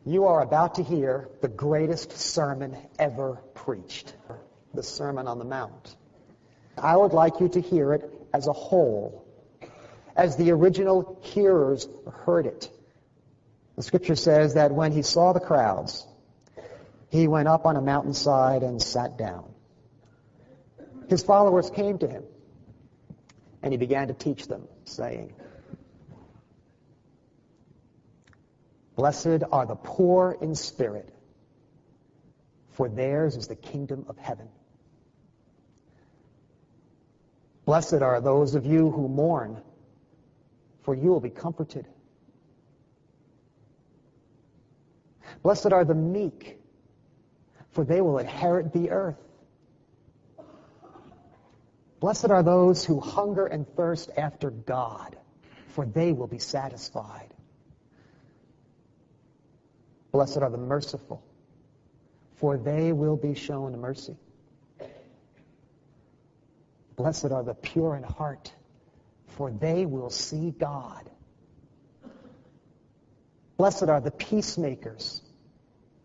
You are about to hear the greatest sermon ever preached, the Sermon on the Mount. I would like you to hear it as a whole, as the original hearers heard it. The Scripture says that when he saw the crowds, he went up on a mountainside and sat down. His followers came to him, and he began to teach them, saying, "Blessed are the poor in spirit, for theirs is the kingdom of heaven. Blessed are those of you who mourn, for you will be comforted. Blessed are the meek, for they will inherit the earth. Blessed are those who hunger and thirst after God, for they will be satisfied. Blessed are the merciful, for they will be shown mercy. Blessed are the pure in heart, for they will see God. Blessed are the peacemakers.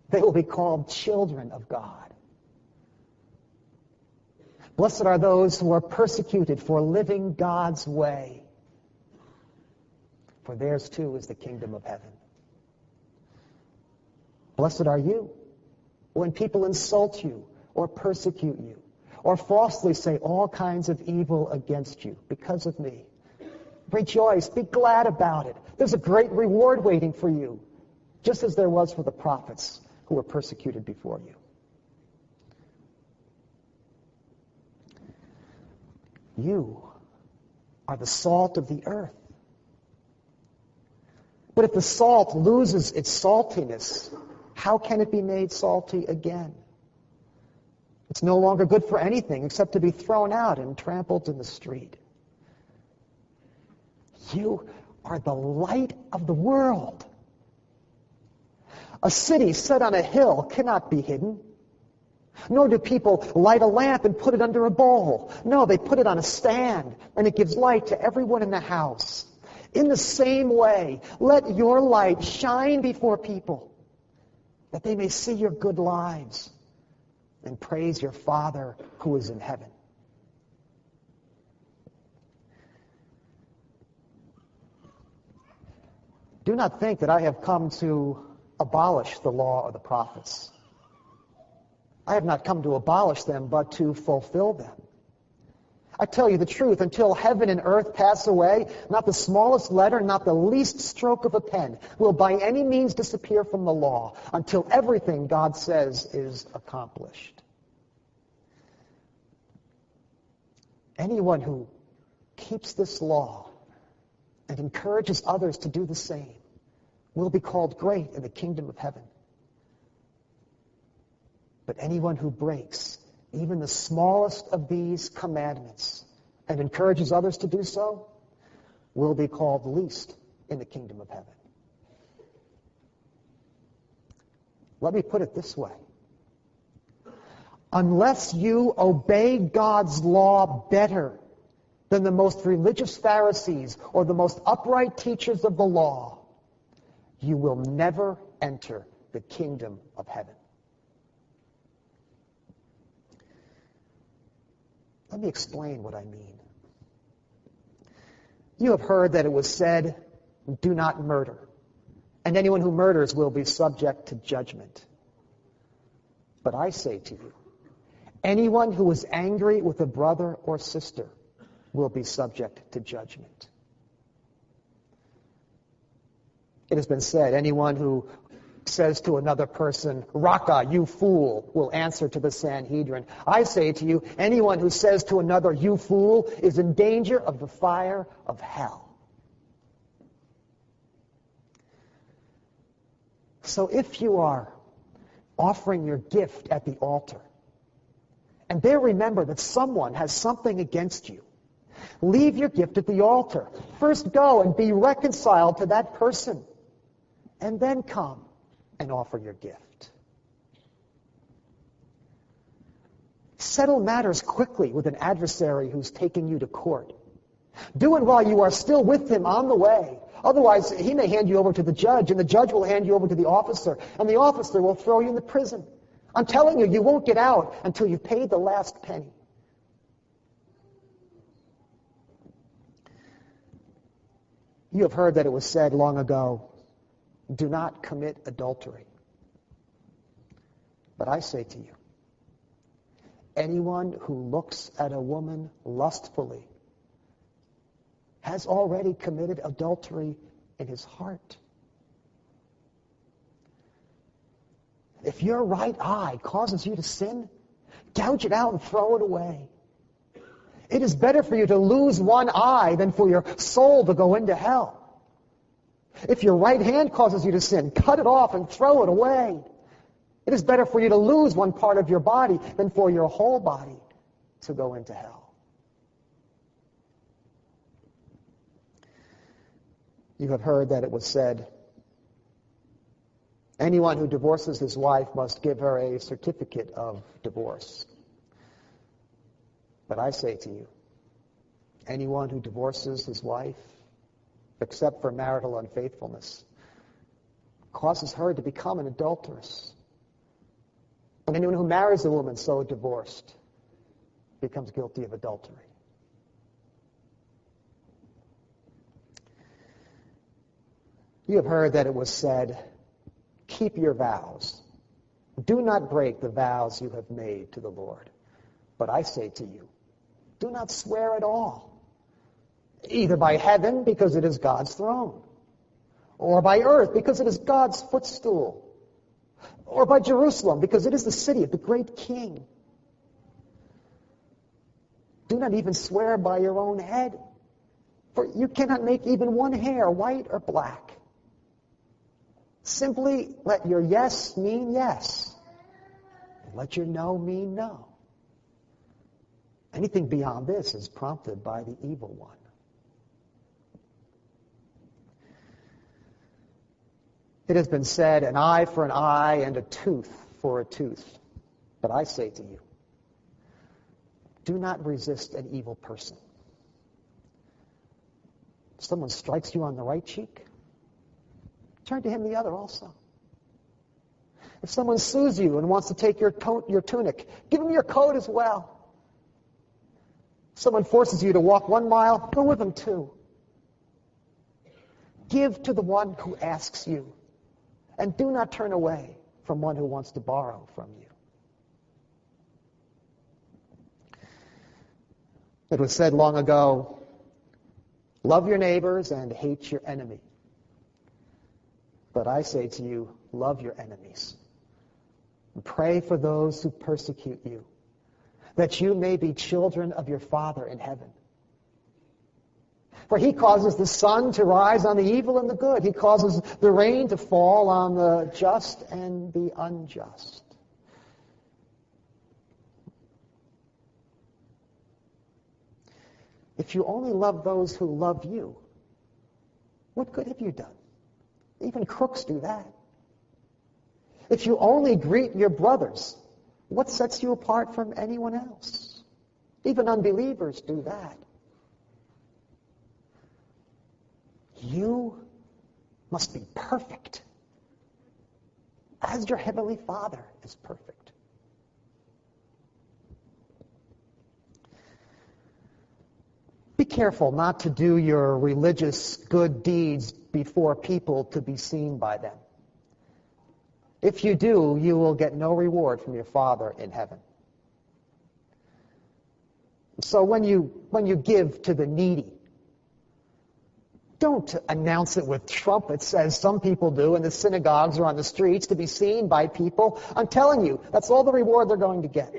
They will be called children of God. Blessed are those who are persecuted for living God's way, for theirs too is the kingdom of heaven. Blessed are you when people insult you or persecute you or falsely say all kinds of evil against you because of me. Rejoice, be glad about it. There's a great reward waiting for you, just as there was for the prophets who were persecuted before you." You are the salt of the earth. But if the salt loses its saltiness, how can it be made salty again? It's no longer good for anything except to be thrown out and trampled in the street. You are the light of the world. A city set on a hill cannot be hidden. Nor do people light a lamp and put it under a bowl. No, they put it on a stand, and it gives light to everyone in the house. In the same way, let your light shine before people, that they may see your good lives and praise your Father who is in heaven. Do not think that I have come to abolish the law or the prophets. I have not come to abolish them, but to fulfill them. I tell you the truth, until heaven and earth pass away, not the smallest letter, not the least stroke of a pen will by any means disappear from the law, until everything God says is accomplished. Anyone who keeps this law and encourages others to do the same will be called great in the kingdom of heaven. But anyone who breaks even the smallest of these commandments and encourages others to do so will be called least in the kingdom of heaven. Let me put it this way. Unless you obey God's law better than the most religious Pharisees or the most upright teachers of the law, you will never enter the kingdom of heaven. Let me explain what I mean. You have heard that it was said, "Do not murder, and anyone who murders will be subject to judgment." But I say to you, anyone who is angry with a brother or sister will be subject to judgment. It has been said, anyone who says to another person, "Raka, you fool," will answer to the Sanhedrin. I say to you, anyone who says to another, "You fool," is in danger of the fire of hell. So if you are offering your gift at the altar, and there remember that someone has something against you, leave your gift at the altar. First go and be reconciled to that person, and then come and offer your gift. Settle matters quickly with an adversary who's taking you to court. Do it while you are still with him on the way, Otherwise, he may hand you over to the judge, and the judge will hand you over to the officer, and the officer will throw you in the prison. I'm telling you, you won't get out until you've paid the last penny. You have heard that it was said long ago, do not commit adultery. But I say to you, anyone who looks at a woman lustfully has already committed adultery in his heart. If your right eye causes you to sin, gouge it out and throw it away. It is better for you to lose one eye than for your soul to go into hell. If your right hand causes you to sin, cut it off and throw it away. It is better for you to lose one part of your body than for your whole body to go into hell. You have heard that it was said, anyone who divorces his wife must give her a certificate of divorce. But I say to you, anyone who divorces his wife, except for marital unfaithfulness, causes her to become an adulteress. And anyone who marries a woman so divorced becomes guilty of adultery. You have heard that it was said, keep your vows. Do not break the vows you have made to the Lord. But I say to you, do not swear at all, either by heaven, because it is God's throne, or by earth, because it is God's footstool, or by Jerusalem, because it is the city of the great King. Do not even swear by your own head, for you cannot make even one hair white or black. Simply let your yes mean yes, and let your no mean no. Anything beyond this is prompted by the evil one. It has been said, an eye for an eye and a tooth for a tooth. But I say to you, do not resist an evil person. If someone strikes you on the right cheek, turn to him the other also. If someone sues you and wants to take your tunic, give him your coat as well. If someone forces you to walk 1 mile, go with them 2. Give to the one who asks you, and do not turn away from one who wants to borrow from you. It was said long ago, love your neighbors and hate your enemy. But I say to you, love your enemies. And pray for those who persecute you, that you may be children of your Father in heaven. For he causes the sun to rise on the evil and the good. He causes the rain to fall on the just and the unjust. If you only love those who love you, what good have you done? Even crooks do that. If you only greet your brothers, what sets you apart from anyone else? Even unbelievers do that. You must be perfect, as your heavenly Father is perfect. Be careful not to do your religious good deeds before people to be seen by them. If you do, you will get no reward from your Father in heaven. So when you give to the needy, don't announce it with trumpets, as some people do in the synagogues or on the streets to be seen by people. I'm telling you, that's all the reward they're going to get.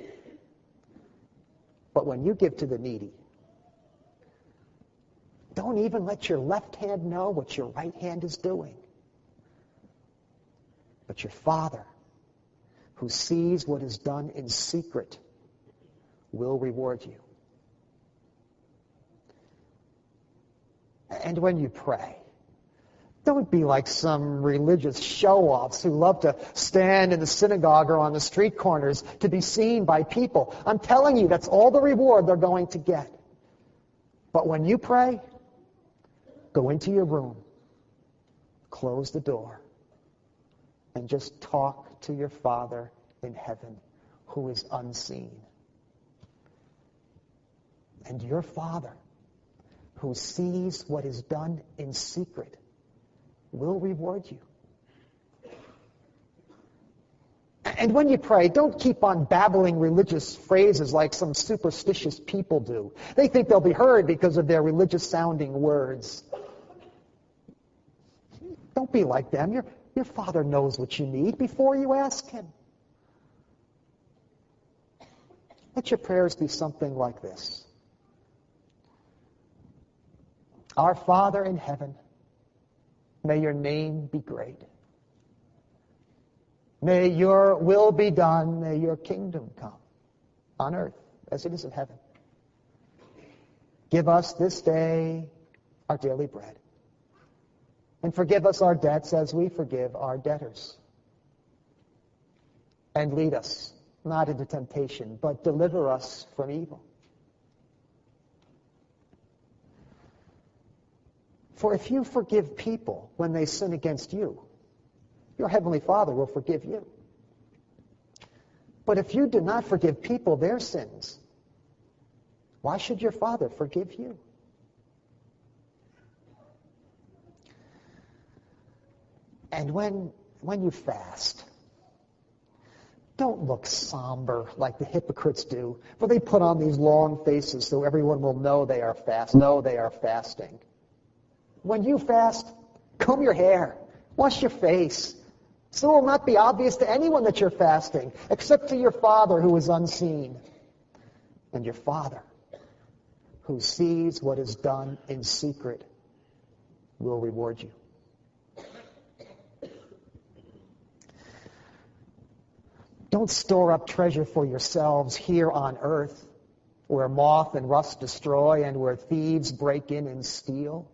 But when you give to the needy, don't even let your left hand know what your right hand is doing. But your Father, who sees what is done in secret, will reward you. And when you pray, don't be like some religious show-offs who love to stand in the synagogue or on the street corners to be seen by people. I'm telling you, that's all the reward they're going to get. But when you pray, go into your room, close the door and just talk to your Father in heaven who is unseen. And your Father, who sees what is done in secret, will reward you. And when you pray, don't keep on babbling religious phrases like some superstitious people do. They think they'll be heard because of their religious-sounding words. Don't be like them. Your Father knows what you need before you ask Him. Let your prayers be something like this. Our Father in heaven, may your name be great. May your will be done. May your kingdom come on earth as it is in heaven. Give us this day our daily bread. And forgive us our debts as we forgive our debtors. And lead us not into temptation, but deliver us from evil. For if you forgive people when they sin against you, your heavenly Father will forgive you. But if you do not forgive people their sins, why should your Father forgive you? And when you fast, don't look somber like the hypocrites do, for they put on these long faces so everyone will know they are fasting. When you fast, comb your hair, wash your face, so it will not be obvious to anyone that you're fasting, except to your Father who is unseen. And your Father, who sees what is done in secret, will reward you. Don't store up treasure for yourselves here on earth, where moth and rust destroy and where thieves break in and steal.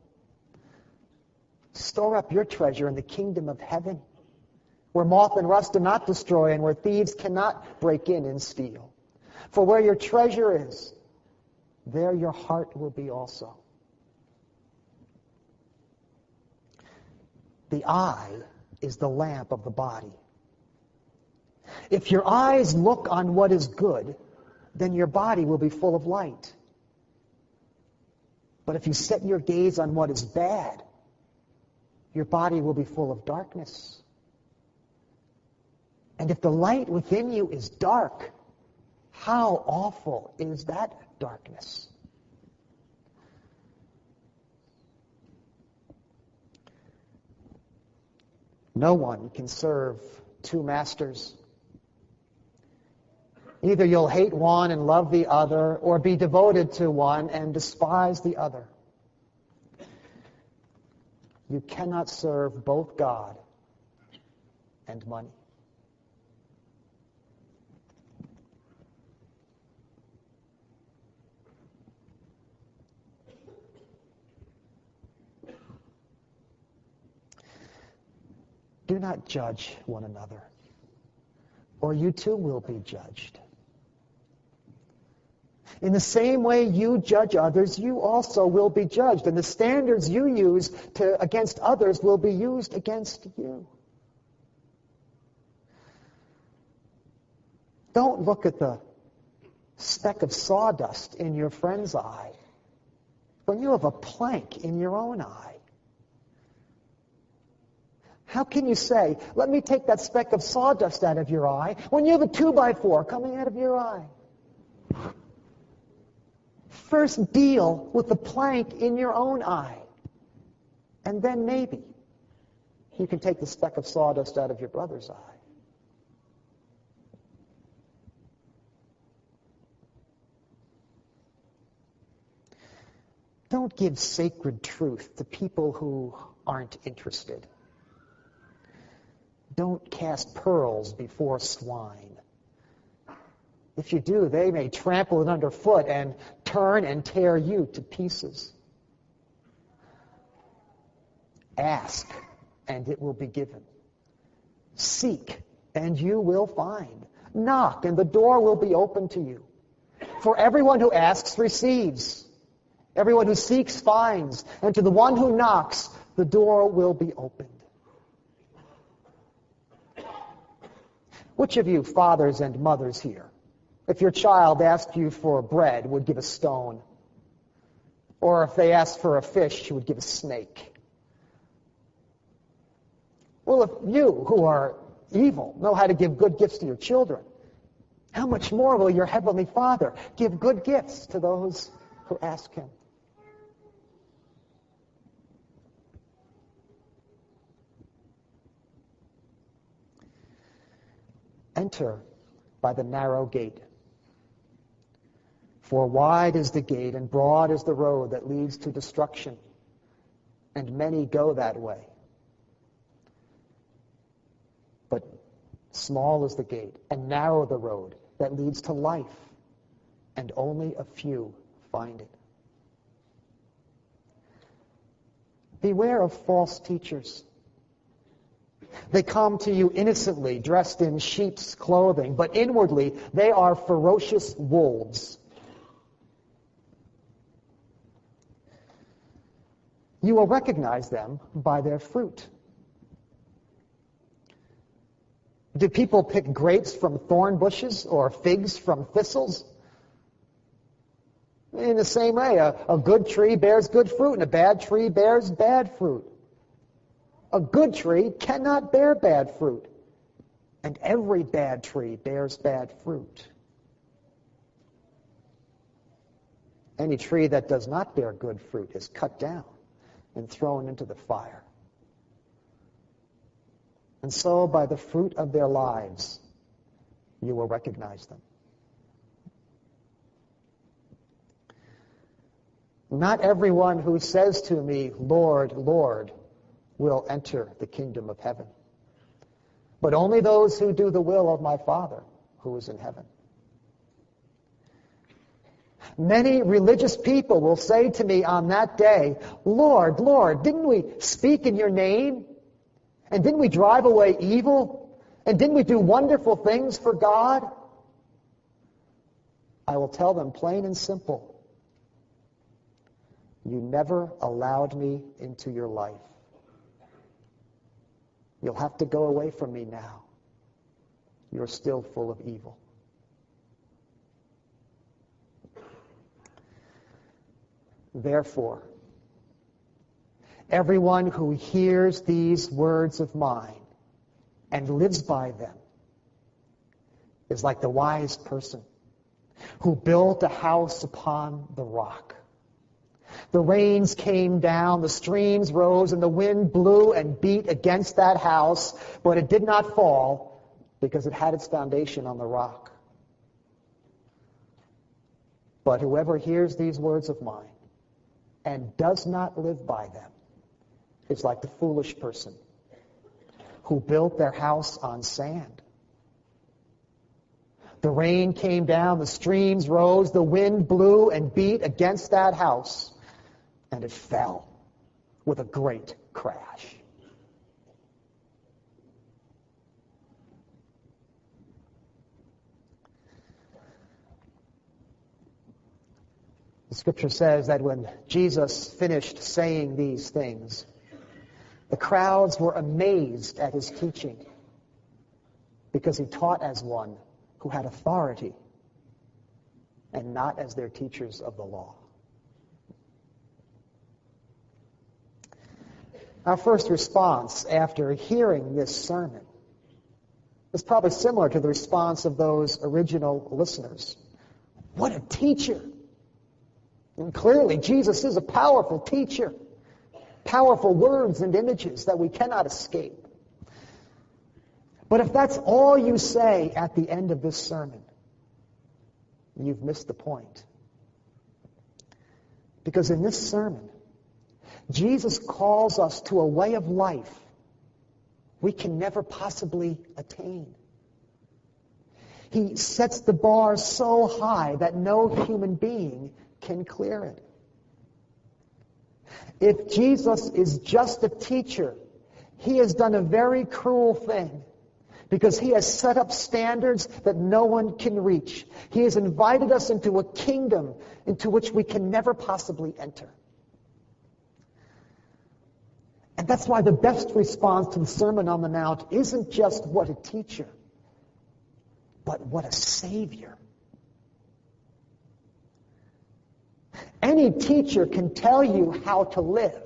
Store up your treasure in the kingdom of heaven, where moth and rust do not destroy and where thieves cannot break in and steal. For where your treasure is, there your heart will be also. The eye is the lamp of the body. If your eyes look on what is good, then your body will be full of light. But if you set your gaze on what is bad, your body will be full of darkness. And if the light within you is dark, how awful is that darkness? No one can serve two masters. Either you'll hate one and love the other, or be devoted to one and despise the other. You cannot serve both God and money. Do not judge one another, or you too will be judged. In the same way you judge others, you also will be judged. And the standards you use against others will be used against you. Don't look at the speck of sawdust in your friend's eye when you have a plank in your own eye. How can you say, let me take that speck of sawdust out of your eye, when you have a 2x4 coming out of your eye? First deal with the plank in your own eye, and then maybe you can take the speck of sawdust out of your brother's eye. Don't give sacred truth to people who aren't interested. Don't cast pearls before swine. If you do, they may trample it underfoot and turn and tear you to pieces. Ask, and it will be given. Seek, and you will find. Knock, and the door will be open to you. For everyone who asks receives. Everyone who seeks finds. And to the one who knocks, the door will be opened. Which of you fathers and mothers here, if your child asked you for bread, would give a stone? Or if they asked for a fish, you would give a snake? Well, if you, who are evil, know how to give good gifts to your children, how much more will your heavenly Father give good gifts to those who ask him? Enter by the narrow gate. For wide is the gate and broad is the road that leads to destruction, and many go that way. But small is the gate and narrow the road that leads to life, and only a few find it. Beware of false teachers. They come to you innocently, dressed in sheep's clothing, but inwardly they are ferocious wolves. You will recognize them by their fruit. Do people pick grapes from thorn bushes or figs from thistles? In the same way, a good tree bears good fruit and a bad tree bears bad fruit. A good tree cannot bear bad fruit, and every bad tree bears bad fruit. Any tree that does not bear good fruit is cut down and thrown into the fire. And so, by the fruit of their lives, you will recognize them. Not everyone who says to me, Lord, Lord, will enter the kingdom of heaven, but only those who do the will of my Father who is in heaven. Many religious people will say to me on that day, Lord, Lord, didn't we speak in your name? And didn't we drive away evil? And didn't we do wonderful things for God? I will tell them plain and simple, you never allowed me into your life. You'll have to go away from me now. You're still full of evil. Therefore, everyone who hears these words of mine and lives by them is like the wise person who built a house upon the rock. The rains came down, the streams rose, and the wind blew and beat against that house, but it did not fall because it had its foundation on the rock. But whoever hears these words of mine and does not live by them is like the foolish person who built their house on sand. The rain came down, the streams rose, the wind blew and beat against that house, and it fell with a great crash. The scripture says that when Jesus finished saying these things, the crowds were amazed at his teaching because he taught as one who had authority and not as their teachers of the law. Our first response after hearing this sermon is probably similar to the response of those original listeners. What a teacher! And clearly, Jesus is a powerful teacher. Powerful words and images that we cannot escape. But if that's all you say at the end of this sermon, you've missed the point. Because in this sermon, Jesus calls us to a way of life we can never possibly attain. He sets the bar so high that no human being can clear it. If Jesus is just a teacher, he has done a very cruel thing because he has set up standards that no one can reach. He has invited us into a kingdom into which we can never possibly enter. And that's why the best response to the Sermon on the Mount isn't just what a teacher, But what a Savior. Any teacher can tell you how to live.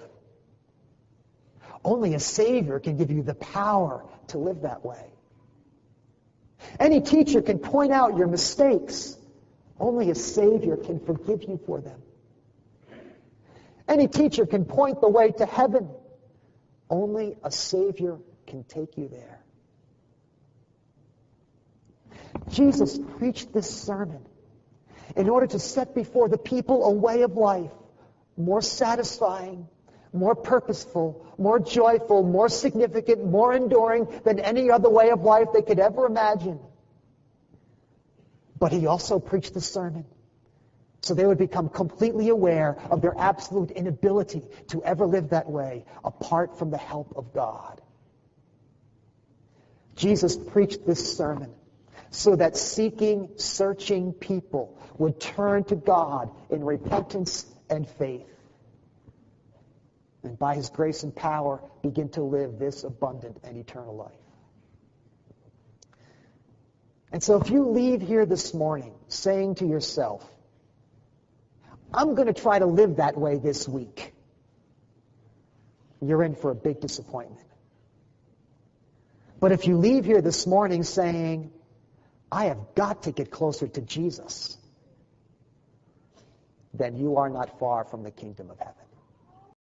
Only a Savior can give you the power to live that way. Any teacher can point out your mistakes. Only a Savior can forgive you for them. Any teacher can point the way to heaven. Only a Savior can take you there. Jesus preached this sermon in order to set before the people a way of life more satisfying, more purposeful, more joyful, more significant, more enduring than any other way of life they could ever imagine. But he also preached the sermon so they would become completely aware of their absolute inability to ever live that way apart from the help of God. Jesus preached this sermon so that seeking, searching people would turn to God in repentance and faith. And by his grace and power, begin to live this abundant and eternal life. And so if you leave here this morning saying to yourself, I'm going to try to live that way this week, you're in for a big disappointment. But if you leave here this morning saying, I have got to get closer to Jesus, then you are not far from the kingdom of heaven.